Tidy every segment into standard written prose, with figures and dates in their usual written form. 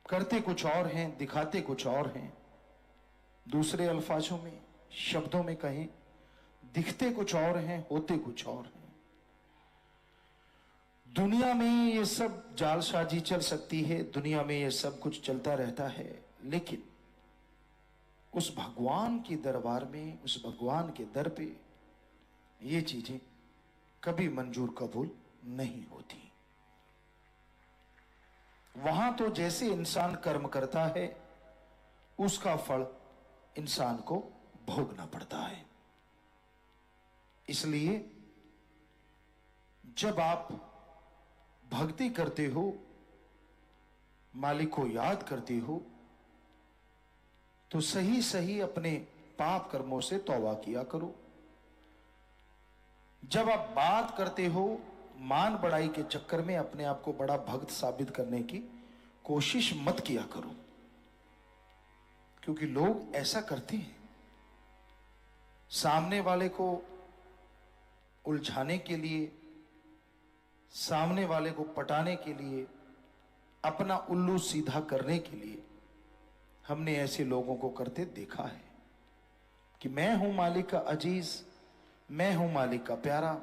करते कुछ और हैं, दिखाते कुछ और हैं। दूसरे अल्फाजों में, शब्दों में कहें, दिखते कुछ और हैं, होते कुछ और हैं। दुनिया में ये सब जालसाजी चल सकती है, दुनिया में ये सब कुछ चलता रहता है, लेकिन उस भगवान के दरबार में, उस भगवान के दर पे ये चीजें कभी मंजूर कबूल नहीं होती। वहां तो जैसे इंसान कर्म करता है उसका फल इंसान को भोगना पड़ता है। इसलिए जब आप भक्ति करते हो, मालिक को याद करते हो, तो सही सही अपने पाप कर्मों से तौबा किया करो। जब आप बात करते हो, मान बढ़ाई के चक्कर में अपने आप को बड़ा भक्त साबित करने की कोशिश मत किया करो, क्योंकि लोग ऐसा करते हैं। सामने वाले को उलझाने के लिए, सामने वाले को पटाने के लिए, अपना उल्लू सीधा करने के लिए हमने ऐसे लोगों को करते देखा है कि मैं हूं मालिक का अजीज, मैं हूं मालिक का प्यारा,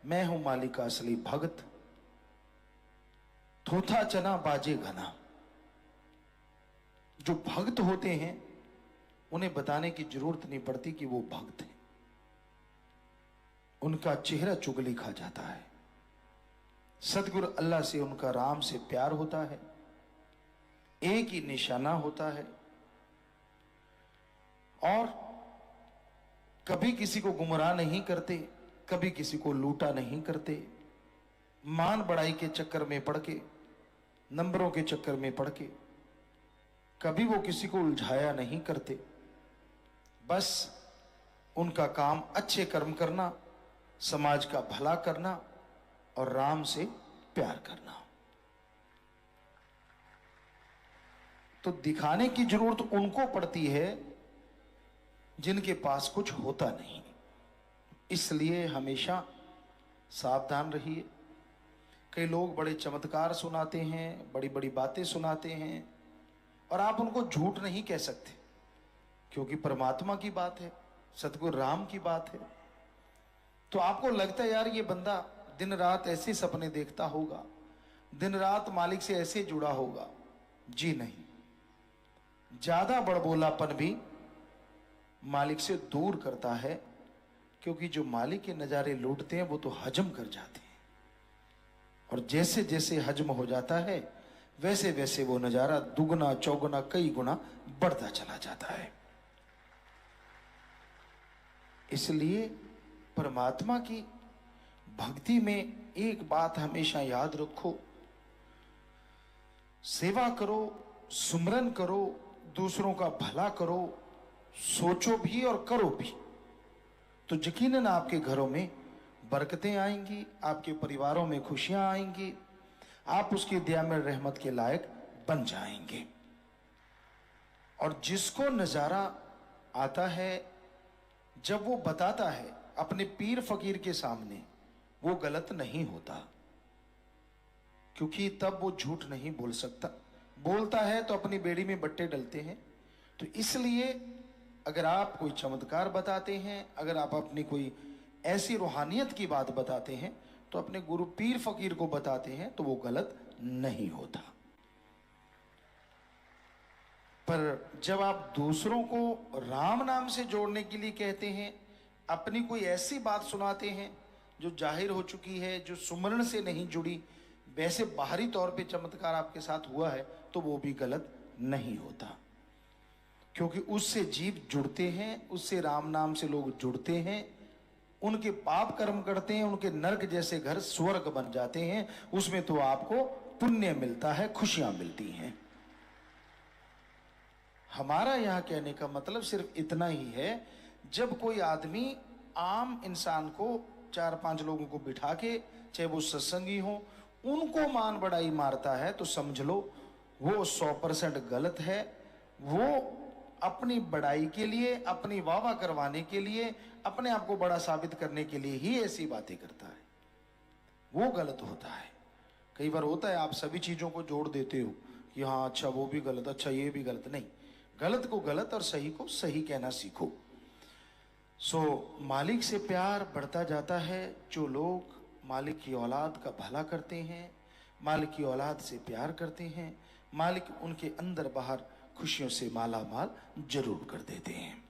मैं हूं मालिक का असली भक्त। थोथा चना बाजे घना। जो भक्त होते हैं उन्हें बताने की जरूरत नहीं पड़ती कि वो भक्त हैं। उनका चेहरा चुगली खा जाता है। सतगुरु अल्लाह से उनका राम से प्यार होता है, एक ही निशाना होता है, और कभी किसी को गुमराह नहीं करते, कभी किसी को लूटा नहीं करते। मान बढ़ाई के चक्कर में पड़ के, नंबरों के चक्कर में पड़ के कभी वो किसी को उलझाया नहीं करते। बस उनका काम अच्छे कर्म करना, समाज का भला करना और राम से प्यार करना। तो दिखाने की जरूरत उनको पड़ती है जिनके पास कुछ होता नहीं। इसलिए हमेशा सावधान रहिए। कई लोग बड़े चमत्कार सुनाते हैं, बड़ी बड़ी बातें सुनाते हैं, और आप उनको झूठ नहीं कह सकते, क्योंकि परमात्मा की बात है, सतगुरु राम की बात है। तो आपको लगता है यार ये बंदा दिन रात ऐसे सपने देखता होगा, दिन रात मालिक से ऐसे जुड़ा होगा। जी नहीं, ज्यादा बड़बोलापन भी मालिक से दूर करता है, क्योंकि जो मालिक के नजारे लूटते हैं वो तो हजम कर जाते हैं, और जैसे जैसे हजम हो जाता है वैसे वैसे वो नजारा दुगना चौगुना कई गुना बढ़ता चला जाता है। इसलिए परमात्मा की भक्ति में एक बात हमेशा याद रखो, सेवा करो, सुमरन करो, दूसरों का भला करो, सोचो भी और करो भी, तो यकीनन आपके घरों में बरकतें आएंगी, आपके परिवारों में खुशियां आएंगी, आप उसकी दया में रहमत के लायक बन जाएंगे। और जिसको नजारा आता है, जब वो बताता है अपने पीर फकीर के सामने, वो गलत नहीं होता, क्योंकि तब वो झूठ नहीं बोल सकता। बोलता है तो अपनी बेड़ी में बट्टे डलते हैं। तो इसलिए अगर आप कोई चमत्कार बताते हैं, अगर आप अपनी कोई ऐसी रूहानियत की बात बताते हैं, तो अपने गुरु पीर फकीर को बताते हैं, तो वो गलत नहीं होता। पर जब आप दूसरों को राम नाम से जोड़ने के लिए कहते हैं, अपनी कोई ऐसी बात सुनाते हैं जो जाहिर हो चुकी है, जो सुमरण से नहीं जुड़ी, वैसे बाहरी तौर पे चमत्कार आपके साथ हुआ है, तो वो भी गलत नहीं होता, क्योंकि उससे जीव जुड़ते हैं, उससे राम नाम से लोग जुड़ते हैं, उनके पाप कर्म करते हैं, उनके नरक जैसे घर स्वर्ग बन जाते हैं, उसमें तो आपको पुण्य मिलता है, खुशियां मिलती हैं। हमारा यहां कहने का मतलब सिर्फ इतना ही है, जब कोई आदमी आम इंसान को 4-5 लोगों को बिठा के, चाहे वो सत्संगी हो, उनको मान बढ़ाई मारता है, तो समझ लो वो 100% गलत है। वो अपनी बड़ाई के लिए, अपनी वाहवाह करवाने के लिए, अपने आप को बड़ा साबित करने के लिए ही ऐसी बातें करता है, वो गलत होता है। कई बार होता है आप सभी चीजों को जोड़ देते हो, कि हाँ अच्छा वो भी गलत, अच्छा ये भी गलत, नहीं। गलत को गलत और सही को सही कहना सीखो। मालिक से प्यार बढ़ता जाता है। जो लोग मालिक की औलाद का भला करते हैं, मालिक की औलाद से प्यार करते हैं, मालिक उनके अंदर बाहर खुशियों से माला माल जरूर कर देते हैं।